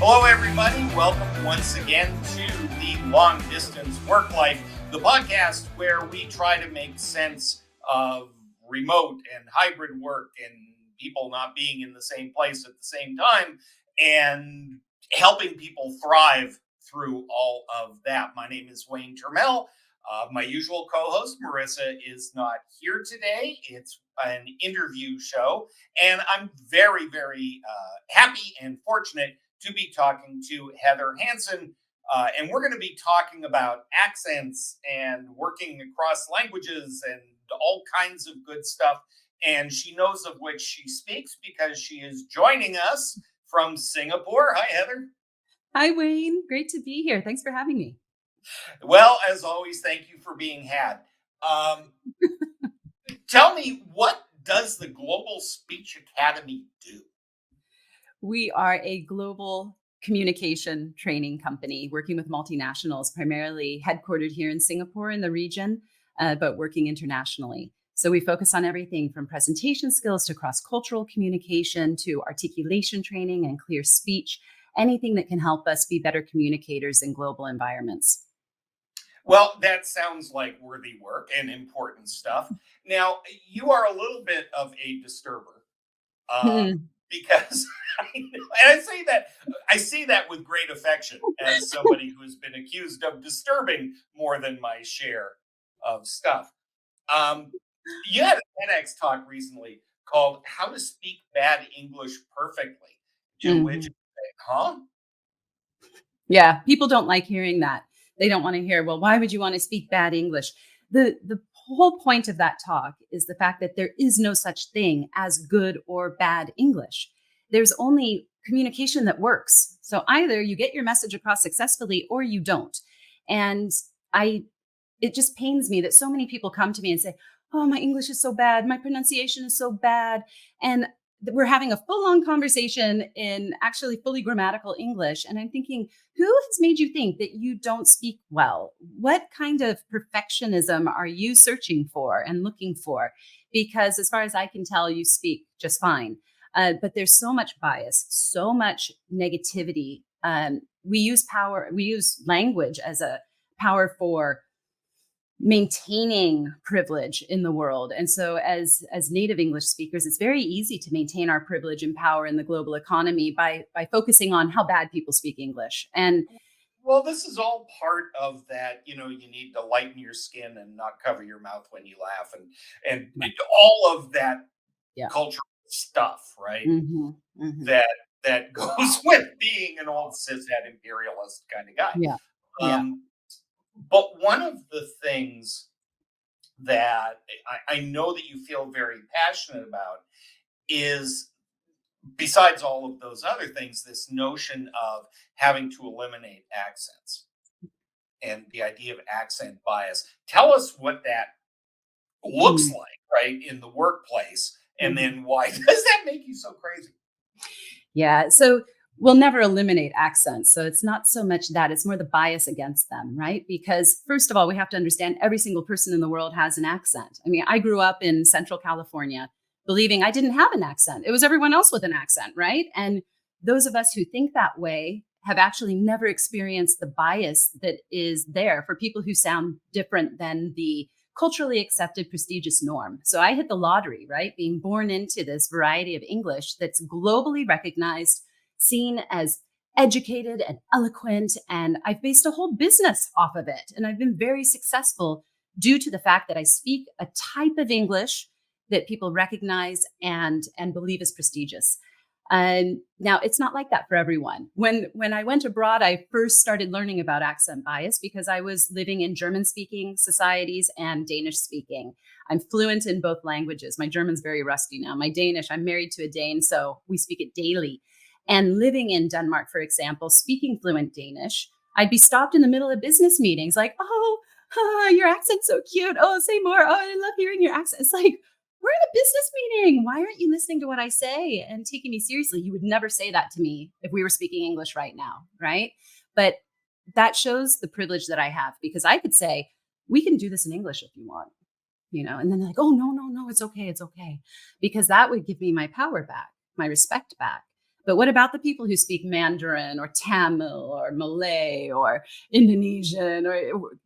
Hello, everybody. Welcome once again to the Long Distance Work Life, the podcast where we try to make sense of remote and hybrid work and people not being in the same place at the same time and helping people thrive through all of that. My name is Wayne Termel. My usual co-host, Marissa, is not here today. It's an interview show, and I'm very, very happy and fortunate to be talking to Heather Hansen. And we're going to be talking about accents and working across languages and all kinds of good stuff. And she knows of which she speaks because she is joining us from Singapore. Hi, Heather. Hi, Wayne. Great to be here. Thanks for having me. Well, as always, thank you for being had. Um, Tell me, what does the Global Speech Academy do? We are a global communication training company working with multinationals, primarily headquartered here in Singapore in the region, but working internationally. So we focus on everything from presentation skills to cross-cultural communication to articulation training and clear speech, anything that can help us be better communicators in global environments. Well, that sounds like worthy work and important stuff. Now, you are a little bit of a disturber because and I say that with great affection as somebody who has been accused of disturbing more than my share of stuff. Um, you had a TEDx talk recently called "How to Speak Bad English Perfectly," to which, Mhm. huh? Yeah, people don't like hearing that. They don't want to hear, well, why would you want to speak bad English? The whole point of that talk is the fact that there is no such thing as good or bad English. There's only communication that works. So either you get your message across successfully or you don't. And I it just pains me that so many people come to me and say, "Oh, my English is so bad. My pronunciation is so bad." And we're having a full on conversation in actually fully grammatical English. And I'm thinking, who has made you think that you don't speak well? What kind of perfectionism are you searching for and looking for? Because as far as I can tell, you speak just fine. But there's so much bias, so much negativity. We use language as a power for maintaining privilege in the world. And so as native English speakers, it's very easy to maintain our privilege and power in the global economy by focusing on how bad people speak English. And Well, this is all part of that. You need to lighten your skin and not cover your mouth when you laugh, and all of that yeah. cultural stuff, right? Hmm. Hmm. That that goes with being an old cishet imperialist kind of guy. Yeah. Yeah. Um, but one of the things that I know that you feel very passionate about is, besides all of those other things, this notion of having to eliminate accents and the idea of accent bias. Tell us what that looks Mm. like, right, in the workplace, and Mhm. then why does that make you so crazy? Yeah. So we'll never eliminate accents. So it's not so much that, it's more the bias against them, right? Because first of all, we have to understand every single person in the world has an accent. I mean, I grew up in Central California believing I didn't have an accent. It was everyone else with an accent, right? And those of us who think that way have actually never experienced the bias that is there for people who sound different than the culturally accepted prestigious norm. So I hit the lottery, right? Being born into this variety of English that's globally recognized, seen as educated and eloquent. And I've based a whole business off of it. And I've been very successful due to the fact that I speak a type of English that people recognize and believe is prestigious. And now it's not like that for everyone. When I went abroad, I first started learning about accent bias because I was living in German speaking societies and Danish speaking. I'm fluent in both languages. My German's very rusty now. My Danish, I'm married to a Dane, so we speak it daily. And living in Denmark, for example, speaking fluent Danish, I'd be stopped in the middle of business meetings like, "Oh, your accent's so cute. Oh, say more. Oh, I love hearing your accent." It's like, we're in a business meeting. Why aren't you listening to what I say and taking me seriously? You would never say that to me if we were speaking English right now, right? But that shows the privilege that I have because I could say, we can do this in English if you want, and then they're like, "Oh, no, no, no, it's okay, it's okay." Because that would give me my power back, my respect back. But what about the people who speak Mandarin or Tamil or Malay or Indonesian or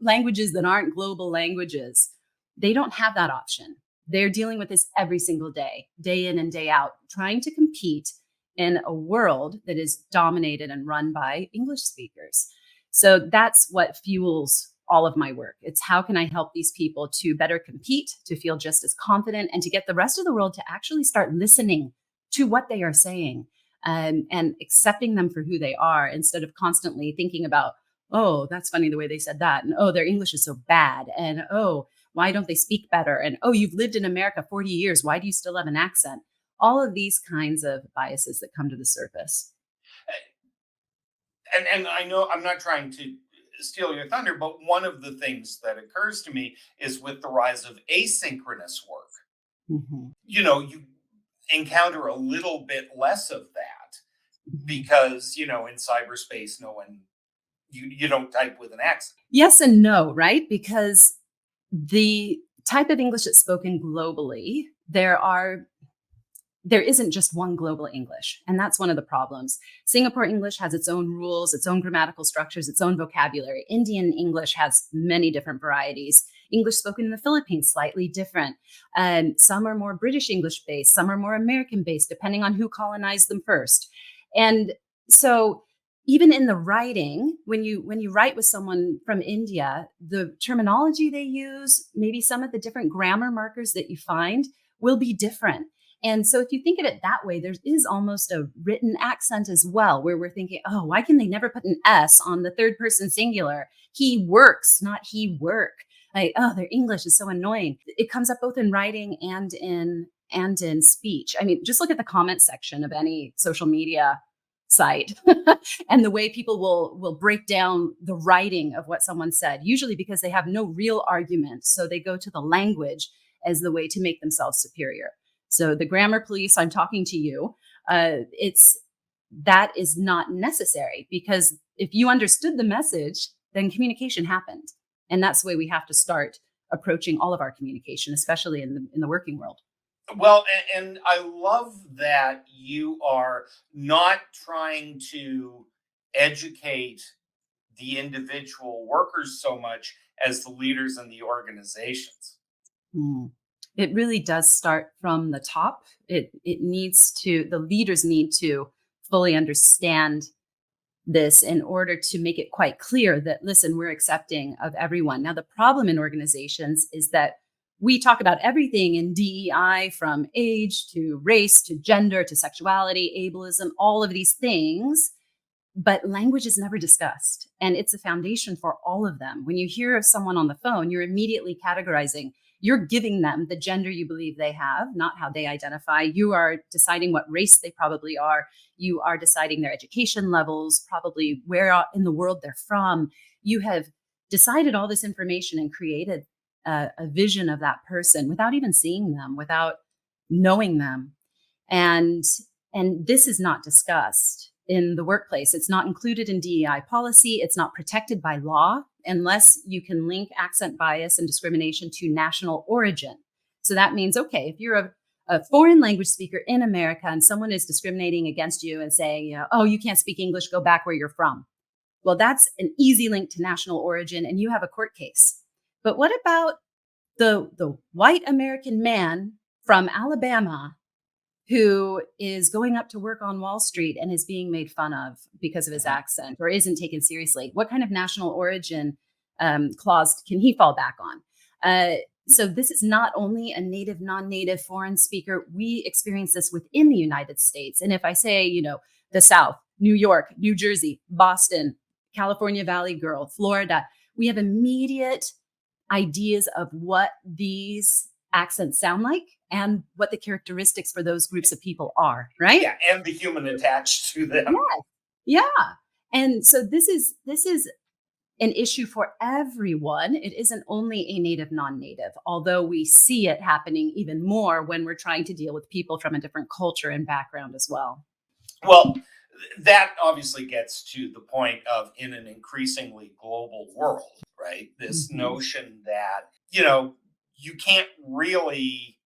languages that aren't global languages? They don't have that option. They're dealing with this every single day in and day out, trying to compete in a world that is dominated and run by English speakers. So that's what fuels all of my work. It's how can I help these people to better compete, to feel just as confident, and to get the rest of the world to actually start listening to what they are saying, and accepting them for who they are instead of constantly thinking about, oh, that's funny the way they said that. And oh, their English is so bad. And oh, why don't they speak better? And oh, you've lived in America 40 years. Why do you still have an accent? All of these kinds of biases that come to the surface. And I know I'm not trying to steal your thunder, but one of the things that occurs to me is with the rise of asynchronous work. Mhm. You encounter a little bit less of that Mhm. because in cyberspace, no one you don't type with an accent. Yes and no, right? Because the type of English that's spoken globally, there isn't just one global English. And that's one of the problems. Singapore English has its own rules, its own grammatical structures, its own vocabulary. Indian English has many different varieties. English spoken in the Philippines, slightly different. Some are more British English based, some are more American based, depending on who colonized them first. And so even in the writing, when you write with someone from India, the terminology they use, maybe some of the different grammar markers that you find will be different. And so if you think of it that way, there is almost a written accent as well, where we're thinking, oh, why can they never put an S on the third person singular? He works, not he work. Like, oh, their English is so annoying. It comes up both in writing and in speech. I mean, just look at the comment section of any social media site and the way people will break down the writing of what someone said, usually because they have no real argument. So they go to the language as the way to make themselves superior. So the grammar police, I'm talking to you. It's that is not necessary, because if you understood the message, then communication happened, and that's the way we have to start approaching all of our communication, especially in the working world. Well, and I love that you are not trying to educate the individual workers so much as the leaders in the organizations. Mm. It really does start from the top. It needs to the leaders need to fully understand this in order to make it quite clear that, listen, we're accepting of everyone. Now, the problem in organizations is that we talk about everything in DEI, from age to race to gender to sexuality, ableism, all of these things, but language is never discussed. And it's a foundation for all of them. When you hear of someone on the phone, you're immediately categorizing. You're giving them the gender you believe they have, not how they identify. You are deciding what race they probably are. You are deciding their education levels, probably where in the world they're from. You have decided all this information and created a vision of that person without even seeing them, without knowing them. And this is not discussed in the workplace. It's not included in DEI policy. It's not protected by law unless you can link accent bias and discrimination to national origin. So that means, okay, if you're a foreign language speaker in America and someone is discriminating against you and saying, oh, you can't speak English, go back where you're from. Well, that's an easy link to national origin, and you have a court case. But what about the white American man from Alabama who is going up to work on Wall Street and is being made fun of because of his Mhm. accent or isn't taken seriously? What kind of national origin clause can he fall back on? So this is not only a native, non-native foreign speaker. We experience this within the United States. And if I say, the South, New York, New Jersey, Boston, California Valley Girl, Florida, we have immediate ideas of what these accents sound like and what the characteristics for those groups of people are, right? Yeah, and the human attached to them. Yeah. Yeah. And so this is an issue for everyone. It isn't only a native, non-native, although we see it happening even more when we're trying to deal with people from a different culture and background as well. Well, that obviously gets to the point of in an increasingly global world, right? This Mhm. notion that, you can't really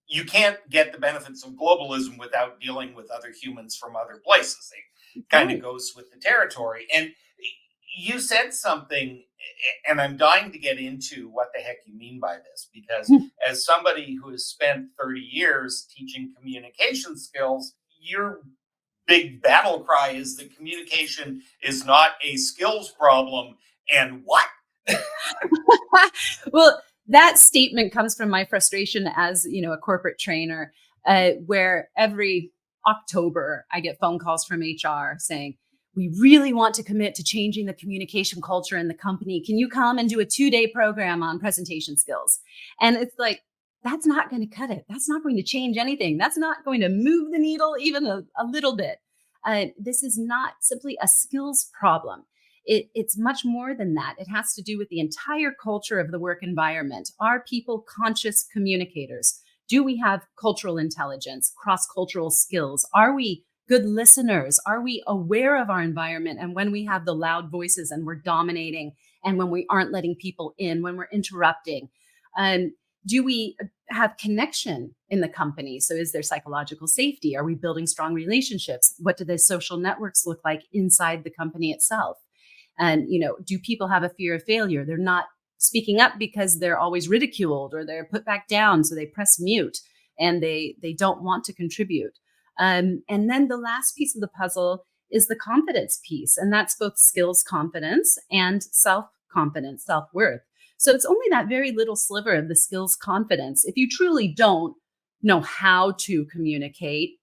you can't get the benefits of globalism without dealing with other humans from other places. It kind of Right. goes with the territory. And you said something, and I'm dying to get into what the heck you mean by this, because as somebody who has spent 30 years teaching communication skills, your big battle cry is that communication is not a skills problem. And what? Well, that statement comes from my frustration as a corporate trainer, where every October I get phone calls from HR saying, "We really want to commit to changing the communication culture in the company. Can you come and do a 2-day program on presentation skills?" And it's like, that's not going to cut it. That's not going to change anything. That's not going to move the needle even a little bit. This is not simply a skills problem. It's much more than that. It has to do with the entire culture of the work environment. Are people conscious communicators? Do we have cultural intelligence, cross cultural skills? Are we good listeners? Are we aware of our environment? And when we have the loud voices and we're dominating, and when we aren't letting people in, when we're interrupting, do we have connection in the company? So is there psychological safety? Are we building strong relationships? What do the social networks look like inside the company itself? And, do people have a fear of failure? They're not speaking up because they're always ridiculed or they're put back down. So they press mute and they don't want to contribute. And then the last piece of the puzzle is the confidence piece. And that's both skills confidence and self confidence, self worth. So it's only that very little sliver of the skills confidence. If you truly don't know how to communicate,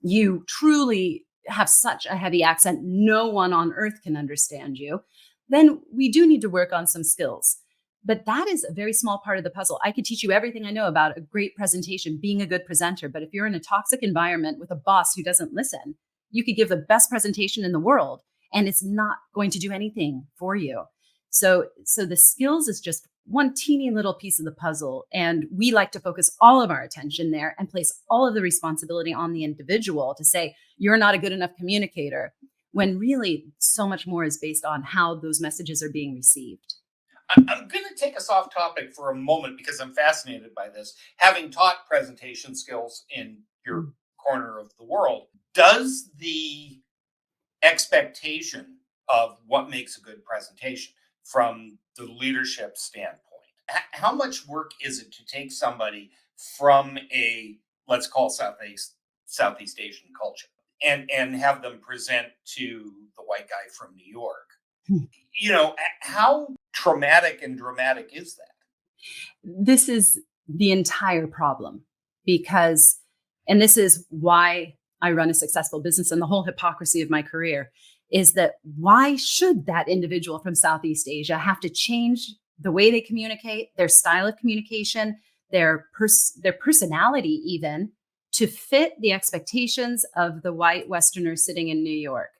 you truly have such a heavy accent, no one on earth can understand you, then we do need to work on some skills. But that is a very small part of the puzzle. I could teach you everything I know about a great presentation, being a good presenter. But if you're in a toxic environment with a boss who doesn't listen, you could give the best presentation in the world and it's not going to do anything for you. So the skills is just one teeny little piece of the puzzle. And we like to focus all of our attention there and place all of the responsibility on the individual to say, you're not a good enough communicator, when really so much more is based on how those messages are being received. I'm going to take us off topic for a moment because I'm fascinated by this. Having taught presentation skills in your Mm. corner of the world, does the expectation of what makes a good presentation from the leadership standpoint, how much work is it to take somebody from a, let's call Southeast Asian culture, and have them present to the white guy from New York? How traumatic and dramatic is that? This is the entire problem because, and this is why I run a successful business and the whole hypocrisy of my career is that why should that individual from Southeast Asia have to change the way they communicate, their style of communication, their personality even to fit the expectations of the white Westerner sitting in New York?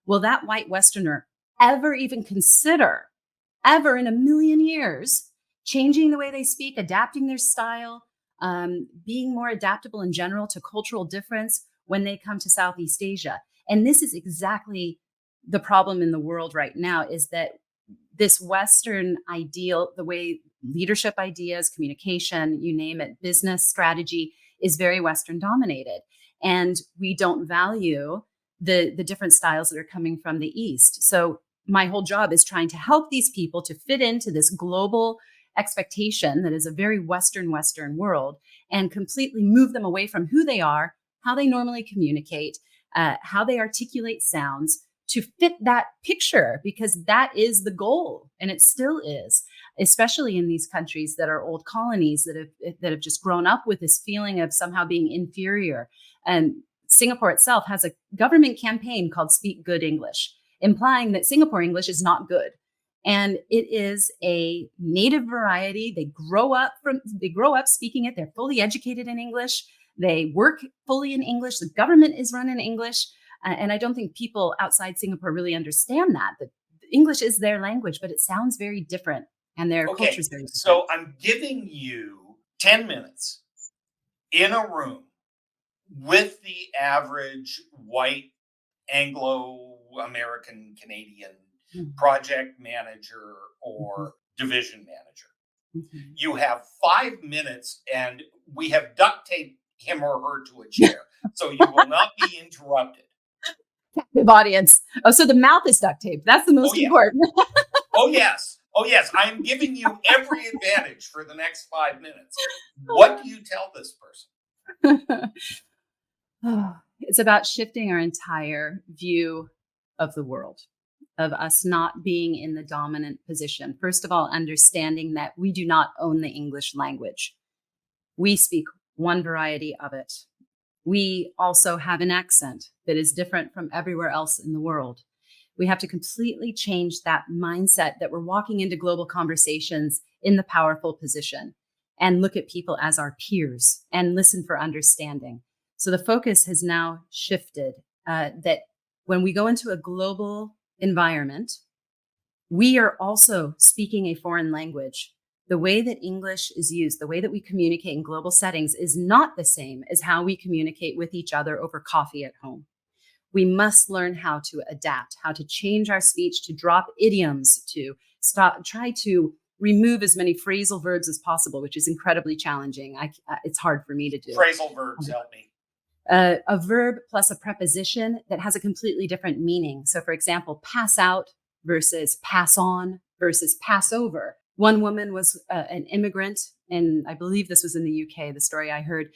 Will that white Westerner ever even consider, ever in a million years, changing the way they speak, adapting their style, being more adaptable in general to cultural difference when they come to Southeast Asia? And this is exactly the problem in the world right now, is that this Western ideal, the way leadership ideas, communication, you name it, business strategy is very Western dominated. And we don't value the different styles that are coming from the East. So my whole job is trying to help these people to fit into this global expectation that is a very Western world and completely move them away from who they are, how they normally communicate, how they articulate sounds to fit that picture, because that is the goal. And it still is, especially in these countries that are old colonies that have just grown up with this feeling of somehow being inferior. And Singapore itself has a government campaign called Speak Good English, implying that Singapore English is not good. And it is a native variety. They grow up speaking it. They're fully educated in English. They work fully in English. The government is run in English. And I don't think people outside Singapore really understand that English is their language, but it sounds very different and their culture Okay, is very different. so I'm giving you 10 minutes in a room with the average white Anglo American Canadian Mhm. project manager Mhm. or division manager. Mhm. You have 5 minutes, and we have duct taped him or her to a chair, so you will not be interrupted. Captive audience. Oh, so the mouth is duct tape. That's the Oh, most yeah. important. Oh, yes. Oh, yes. I am giving you every advantage for the next 5 minutes. What do you tell this person? It's about shifting our entire view of the world, of us not being in the dominant position. First of all, understanding that we do not own the English language. We speak one variety of it. We also have an accent that is different from everywhere else in the world. We have to completely change that mindset that we're walking into global conversations in the powerful position and look at people as our peers and listen for understanding. So the focus has now shifted that when we go into a global environment, we are also speaking a foreign language. The way that English is used, the way that we communicate in global settings is not the same as how we communicate with each other over coffee at home. We must learn how to adapt, how to change our speech, to drop idioms, to try to remove as many phrasal verbs as possible, which is incredibly challenging. It's hard for me to do. Phrasal verbs help me. A verb plus a preposition that has a completely different meaning. So, for example, pass out versus pass on versus pass over. One woman was an immigrant, and I believe this was in the UK, the story I heard,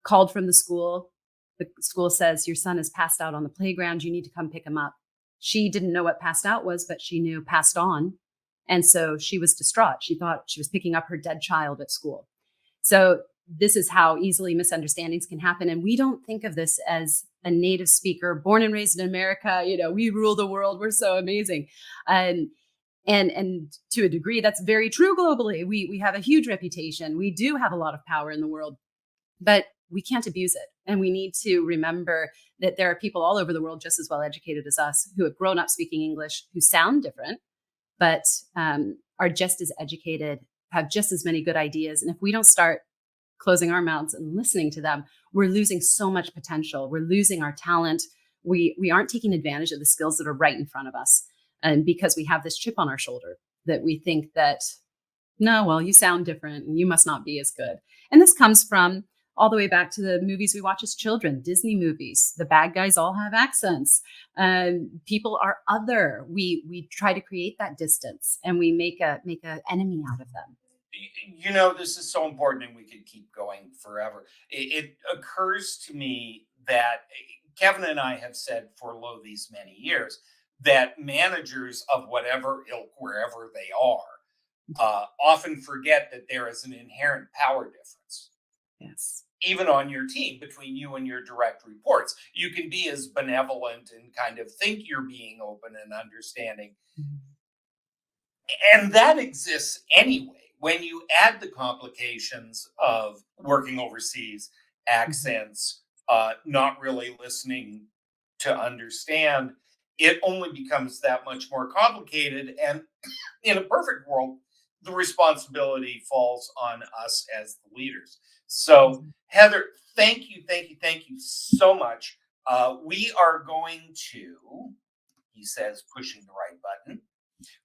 called from the school. The school says, your son is passed out on the playground. You need to come pick him up. She didn't know what passed out was, but she knew passed on. And so she was distraught. She thought she was picking up her dead child at school. So this is how easily misunderstandings can happen. And we don't think of this as a native speaker, born and raised in America. We rule the world. We're so amazing. And to a degree, that's very true globally. We have a huge reputation. We do have a lot of power in the world, but we can't abuse it. And we need to remember that there are people all over the world just as well educated as us who have grown up speaking English, who sound different, but are just as educated, have just as many good ideas. And if we don't start closing our mouths and listening to them, we're losing so much potential. We're losing our talent. We aren't taking advantage of the skills that are right in front of us. And because we have this chip on our shoulder that we think that, no, well, you sound different and you must not be as good. And this comes from all the way back to the movies we watch as children, Disney movies. The bad guys all have accents. People are other. We try to create that distance, and we make a enemy out of them. This is so important, and we could keep going forever. It occurs to me that Kevin and I have said for these many years that managers of whatever ilk, wherever they are, often forget that there is an inherent power difference. Yes. Even on your team, between you and your direct reports, you can be as benevolent and kind of think you're being open and understanding. Mm-hmm. And that exists anyway. When you add the complications of working overseas, accents, not really listening to understand, it only becomes that much more complicated. And in a perfect world, the responsibility falls on us as the leaders. So, Heather, thank you so much. We are going to, he says, pushing the right button.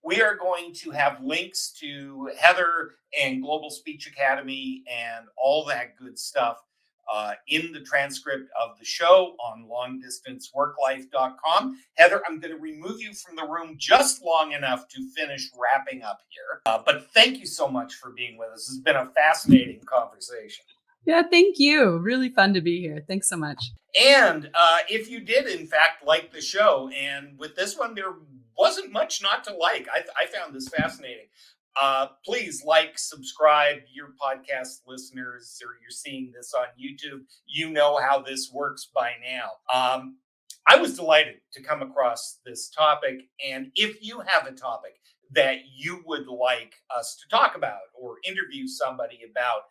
We are going to have links to Heather and Global Speech Academy and all that good stuff in the transcript of the show on longdistanceworklife.com. Heather, I'm going to remove you from the room just long enough to finish wrapping up here. But thank you so much for being with us. This has been a fascinating conversation. Yeah, thank you. Really fun to be here. Thanks so much. And if you did, in fact, like the show, and with this one, there wasn't much not to like. I found this fascinating. Please subscribe, your podcast listeners, or you're seeing this on YouTube. You know how this works by now. I was delighted to come across this topic. And if you have a topic that you would like us to talk about or interview somebody about,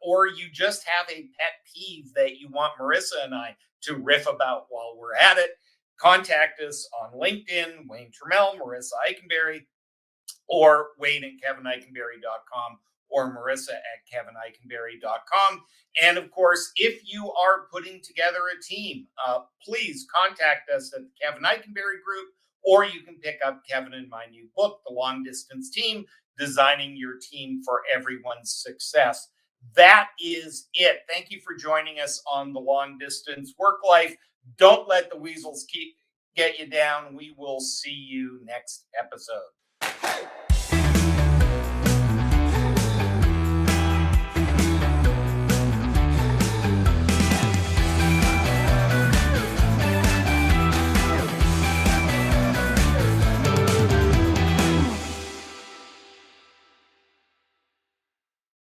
or you just have a pet peeve that you want Marissa and I to riff about while we're at it, contact us on LinkedIn, Wayne Trammell, Marissa Eikenberry, or Wayne at KevinEikenberry.com, or Marissa at KevinEikenberry.com. And of course, if you are putting together a team, please contact us at the Kevin Eikenberry Group, or you can pick up Kevin and my new book, The Long Distance Team, designing your team for everyone's success. That is it. Thank you for joining us on the long distance work life. Don't let the weasels get you down. We will see you next episode.